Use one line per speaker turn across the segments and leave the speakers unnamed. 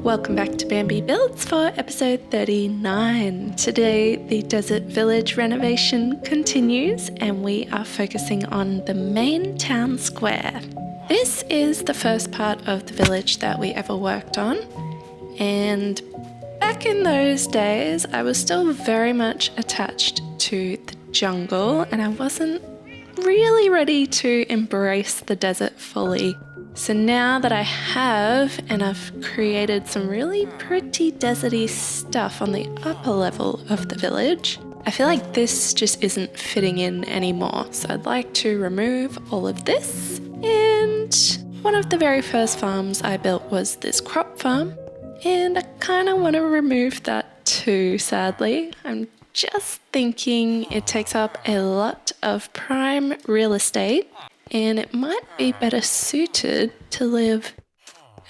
Welcome back to Bambi Builds for episode 39. Today the desert village renovation continues and we are focusing on the main town square. This is the first part of the village that we ever worked on, and back in those days I was still very much attached to the jungle and I wasn't really ready to embrace the desert fully. So now that I have, and I've created some really pretty deserty stuff on the upper level of the village, I feel like this just isn't fitting in anymore. So I'd like to remove all of this. And one of the very first farms I built was this crop farm, and I kind of want to remove that too, sadly. I'm just thinking it takes up a lot of prime real estate, and it might be better suited to live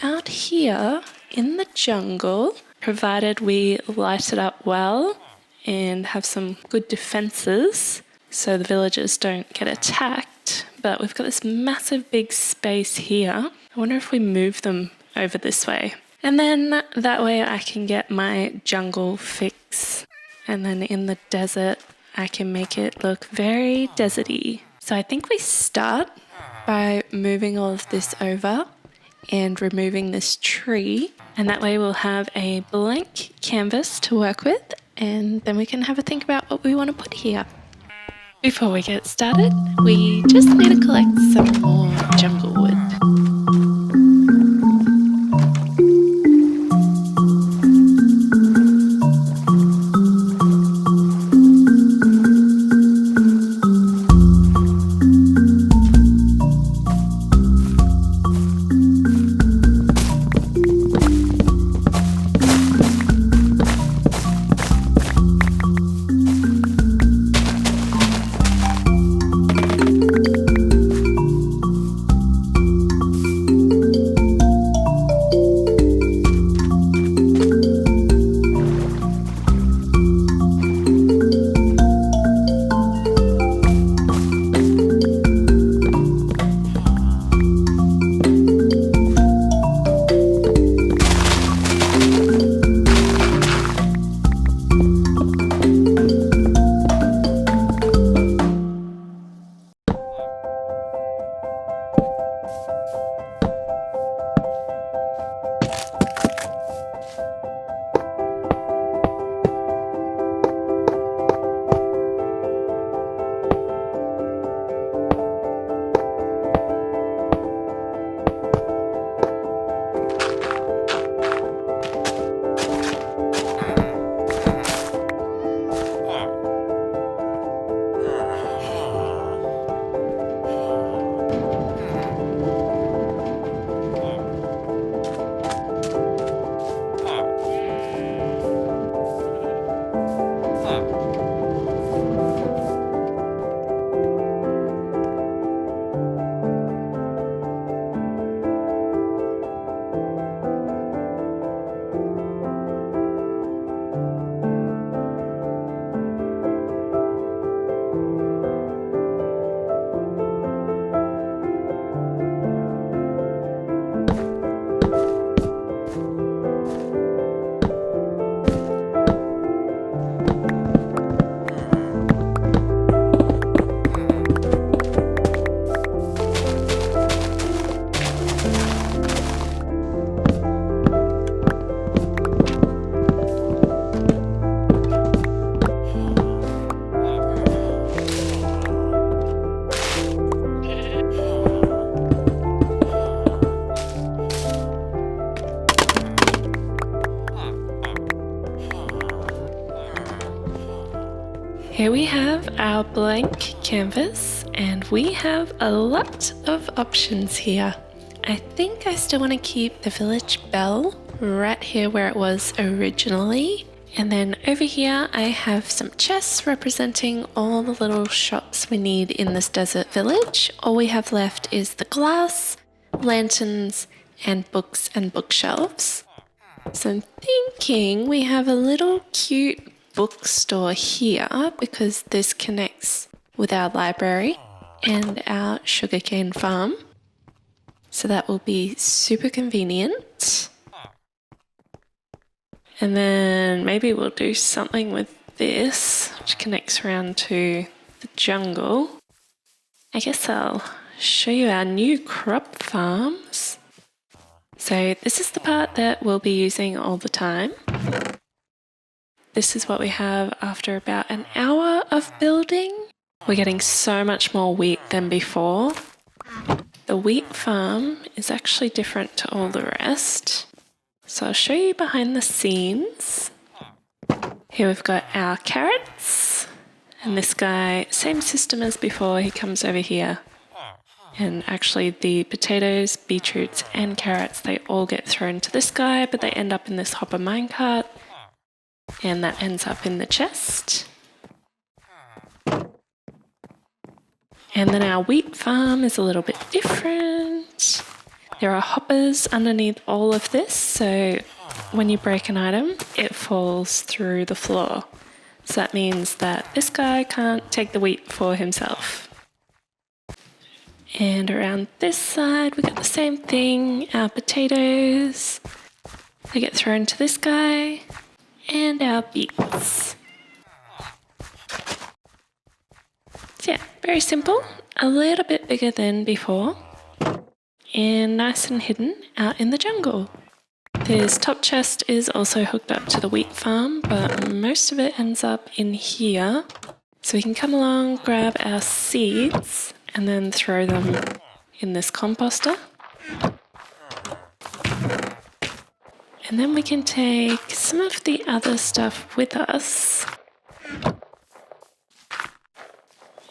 out here in the jungle, provided we light it up well and have some good defenses so the villagers don't get attacked. But we've got this massive big space here. I wonder if we move them over this way. And then that way I can get my jungle fix. And then in the desert, I can make it look very deserty. So I think we start by moving all of this over and removing this tree. And that way we'll have a blank canvas to work with, and then we can have a think about what we want to put here. Before we get started, we just need to collect some more jungle wood. Here we have our blank canvas, and we have a lot of options here. I think I still want to keep the village bell right here where it was originally. And then over here I have some chests representing all the little shops we need in this desert village. All we have left is the glass, lanterns, and books and bookshelves. So I'm thinking we have a little cute bookstore here because this connects with our library and our sugarcane farm. So that will be super convenient. And then maybe we'll do something with this, which connects around to the jungle. I guess I'll show you our new crop farms. So this is the part that we'll be using all the time. This is what we have after about an hour of building. We're getting so much more wheat than before. The wheat farm is actually different to all the rest. So I'll show you behind the scenes. Here we've got our carrots. And this guy, same system as before, he comes over here. And actually the potatoes, beetroots and carrots, they all get thrown to this guy, but they end up in this hopper minecart. And that ends up in the chest. And then our wheat farm is a little bit different. There are hoppers underneath all of this, so when you break an item, it falls through the floor. So that means that this guy can't take the wheat for himself. And around this side, we got the same thing. Our potatoes, they get thrown to this guy, and our beets. So yeah, very simple, a little bit bigger than before, and nice and hidden out in the jungle. This top chest is also hooked up to the wheat farm, but most of it ends up in here. So we can come along, grab our seeds, and then throw them in this composter. And then we can take some of the other stuff with us.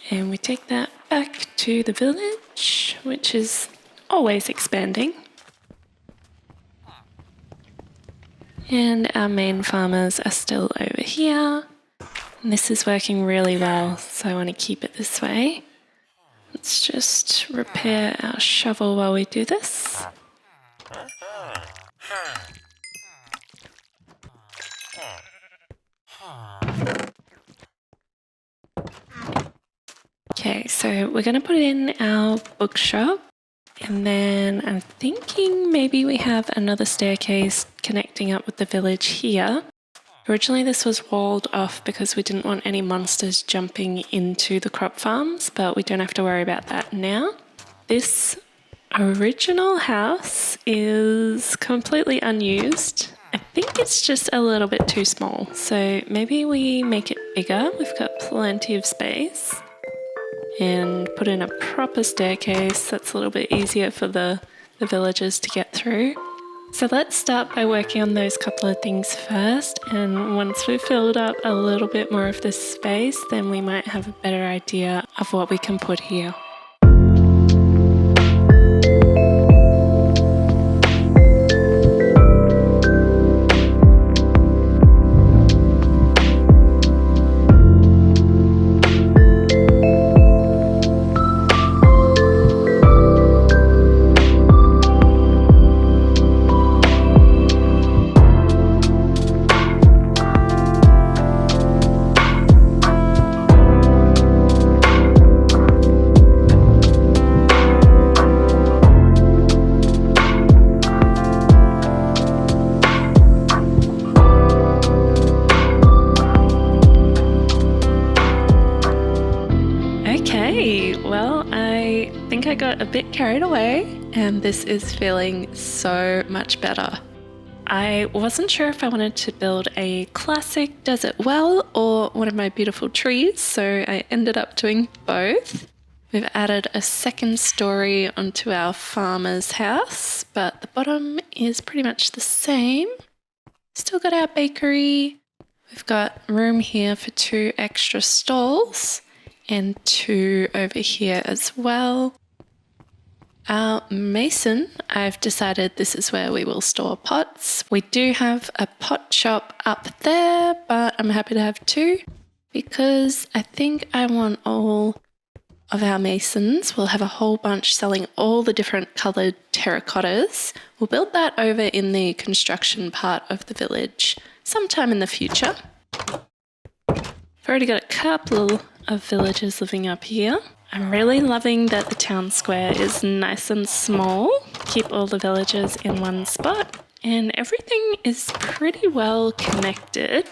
And we take that back to the village, which is always expanding. And our main farmers are still over here. And this is working really well, so I want to keep it this way. Let's just repair our shovel while we do this. Okay, so we're going to put in our bookshop, and then I'm thinking maybe we have another staircase connecting up with the village here. Originally this was walled off because we didn't want any monsters jumping into the crop farms, but we don't have to worry about that now. This original house is completely unused. I think it's just a little bit too small, so maybe we make it bigger. We've got plenty of space. And put in a proper staircase that's a little bit easier for the villagers to get through. So let's start by working on those couple of things first, and once we've filled up a little bit more of this space, then we might have a better idea of what we can put here. I got a bit carried away, and this is feeling so much better. I wasn't sure if I wanted to build a classic desert well or one of my beautiful trees, so I ended up doing both. We've added a second story onto our farmer's house, but the bottom is pretty much the same. Still got our bakery. We've got room here for 2 extra stalls and 2 over here as well. Our mason, I've decided this is where we will store pots. We do have a pot shop up there, but I'm happy to have 2 because I think I want all of our masons. We'll have a whole bunch selling all the different coloured terracottas. We'll build that over in the construction part of the village sometime in the future. I've already got a couple of villagers living up here. I'm really loving that the town square is nice and small. Keep all the villagers in one spot. And everything is pretty well connected.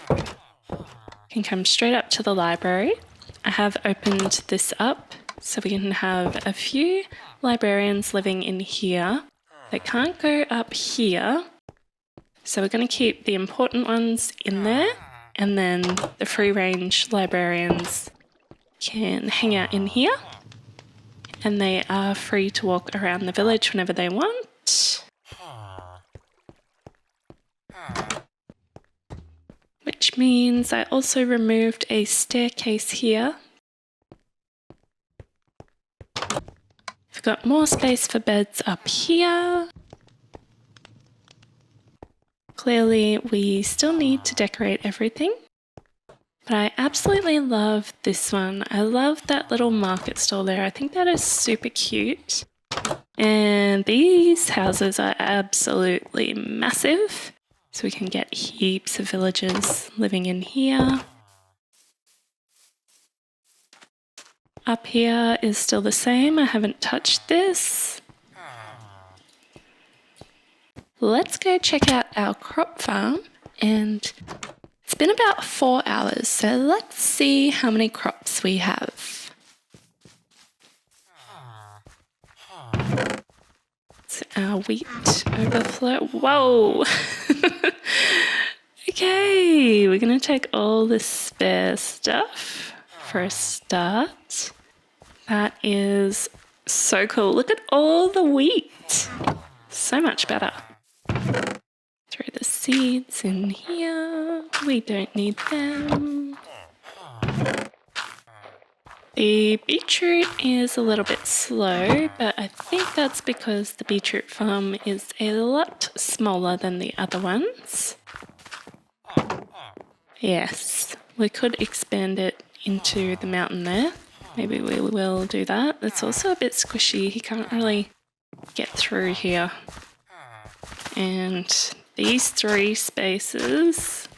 You can come straight up to the library. I have opened this up so we can have a few librarians living in here. They can't go up here. So we're going to keep the important ones in there, and then the free-range librarians can hang out in here. And they are free to walk around the village whenever they want. Which means I also removed a staircase here. We've got more space for beds up here. Clearly, we still need to decorate everything. But I absolutely love this one. I love that little market stall there. I think that is super cute. And these houses are absolutely massive. So we can get heaps of villagers living in here. Up here is still the same. I haven't touched this. Let's go check out our crop farm, and it's been about 4 hours, so let's see how many crops we have. It's our wheat overflow. Whoa! Okay, we're going to take all the spare stuff for a start. That is so cool. Look at all the wheat. So much better. Throw the seeds in here. We don't need them. The beetroot is a little bit slow, but I think that's because the beetroot farm is a lot smaller than the other ones. Yes, we could expand it into the mountain there. Maybe we will do that. It's also a bit squishy. He can't really get through here. And these 3 spaces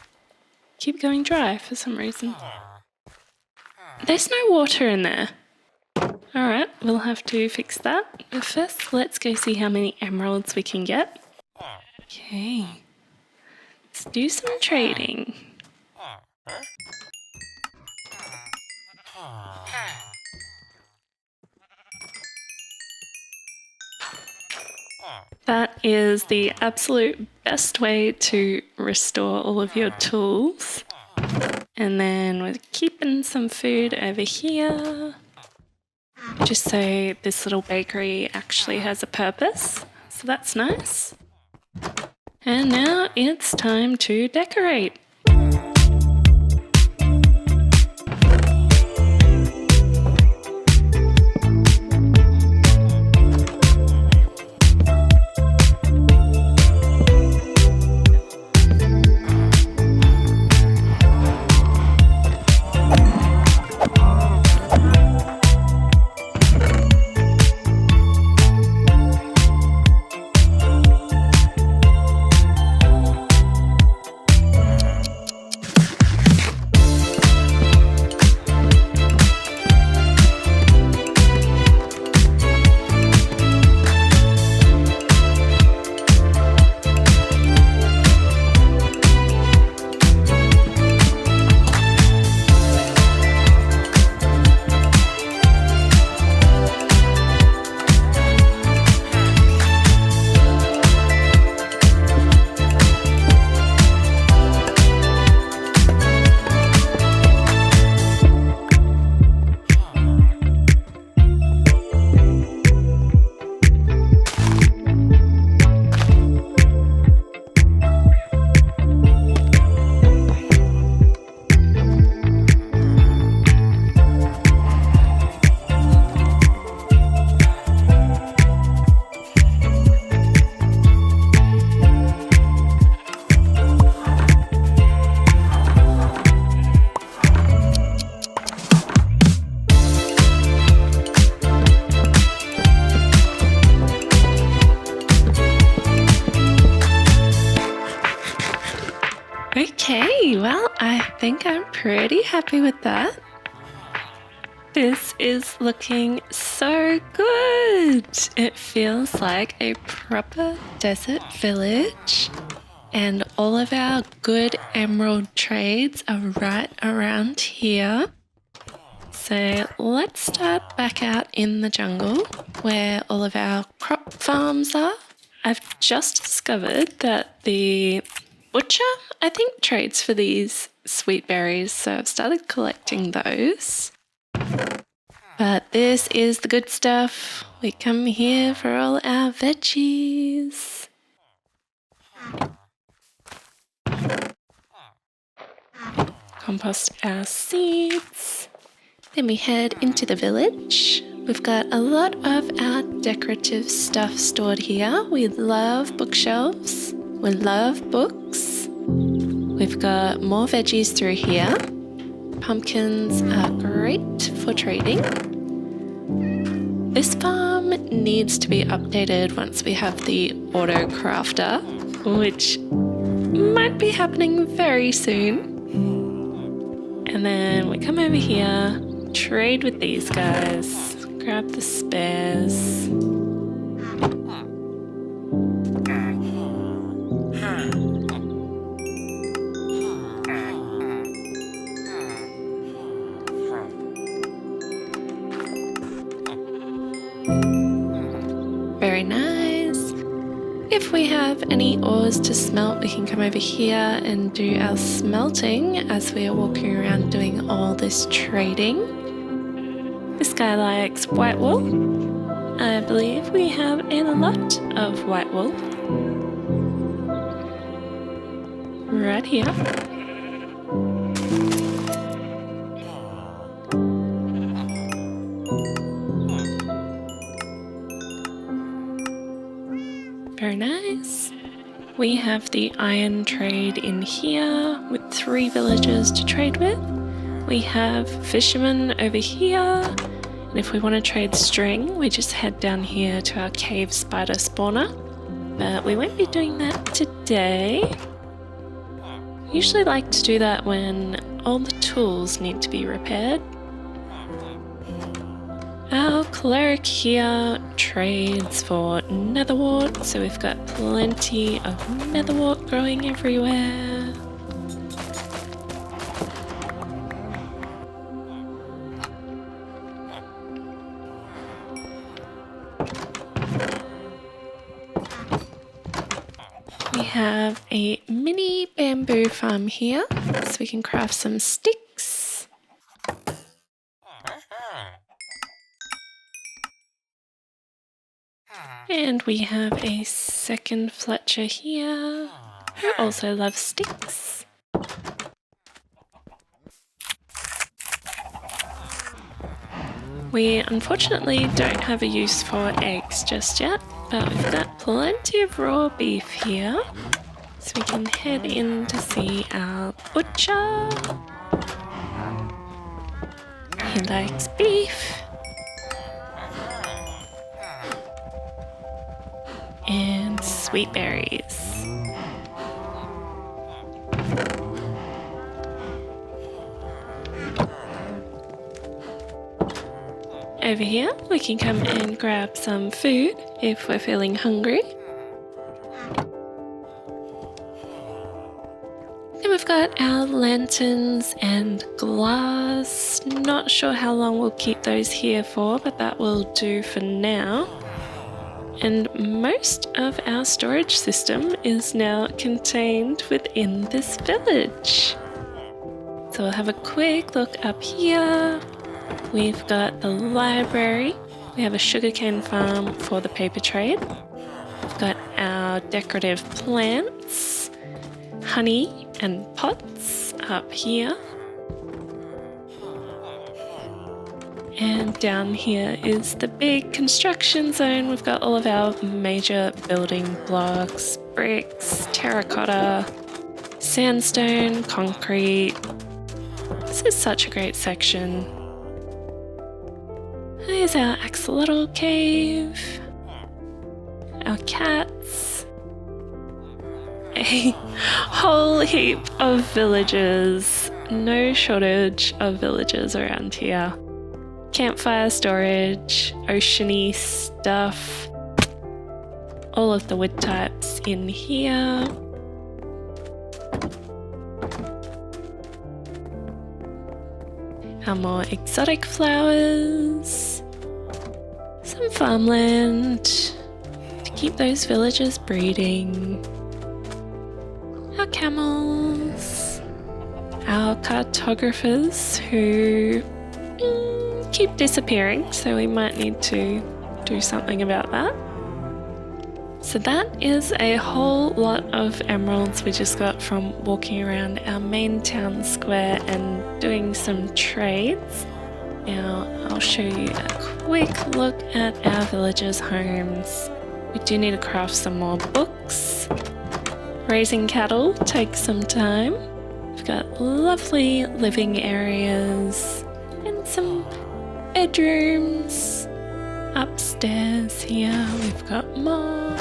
keep going dry for some reason. There's no water in there. Alright, we'll have to fix that. But first, let's go see how many emeralds we can get. Okay. Let's do some trading. That is the absolute best way to restore all of your tools. And then we're keeping some food over here. Just so this little bakery actually has a purpose. So that's nice. And now it's time to decorate. Okay, well, I think I'm pretty happy with that. This is looking so good. It feels like a proper desert village. And all of our good emerald trades are right around here. So let's start back out in the jungle where all of our crop farms are. I've just discovered that the butcher, I think, trades for these sweet berries, so I've started collecting those. But this is the good stuff. We come here for all our veggies. Compost our seeds. Then we head into the village. We've got a lot of our decorative stuff stored here. We love bookshelves. We love books. We've got more veggies through here. Pumpkins are great for trading. This farm needs to be updated once we have the auto crafter, which might be happening very soon. And then we come over here, trade with these guys, grab the spares. Very nice. If we have any ores to smelt, we can come over here and do our smelting as we are walking around doing all this trading. This guy likes white wool. I believe we have a lot of white wool. Right here. Very nice. We have the iron trade in here with 3 villagers to trade with. We have fishermen over here. And if we want to trade string, we just head down here to our cave spider spawner. But we won't be doing that today. I usually like to do that when all the tools need to be repaired. Our cleric here trades for netherwort, so we've got plenty of netherwort growing everywhere. We have a mini bamboo farm here, so we can craft some sticks. And we have a second Fletcher here, who also loves sticks. We unfortunately don't have a use for eggs just yet, but we've got plenty of raw beef here. So we can head in to see our butcher. He likes beef. And sweet berries. Over here, we can come and grab some food if we're feeling hungry. Then we've got our lanterns and glass. Not sure how long we'll keep those here for, but that will do for now. And most of our storage system is now contained within this village. So we'll have a quick look up here. We've got the library. We have a sugarcane farm for the paper trade. We've got our decorative plants, honey and pots up here. And down here is the big construction zone. We've got all of our major building blocks, bricks, terracotta, sandstone, concrete. This is such a great section. Here's our axolotl cave. Our cats. A whole heap of villagers. No shortage of villagers around here. campfire storage, oceany stuff, all of the wood types in here. Our more exotic flowers, some farmland to keep those villagers breeding, our camels, our cartographers who keep disappearing, so we might need to do something about that. So that is a whole lot of emeralds we just got from walking around our main town square and doing some trades. Now I'll show you a quick look at our villagers' homes. We do need to craft some more books. Raising cattle takes some time. We've got lovely living areas and some bedrooms. Upstairs here we've got more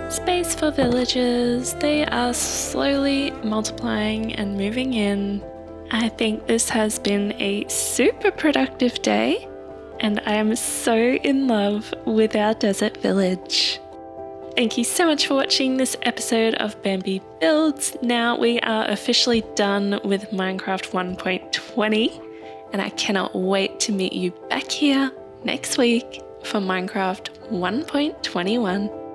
space for villagers. They are slowly multiplying and moving in. I think this has been a super productive day, and I am so in love with our desert village. Thank you so much for watching this episode of Bambi Builds. Now we are officially done with Minecraft 1.20, and I cannot wait to meet you back here next week for Minecraft 1.21.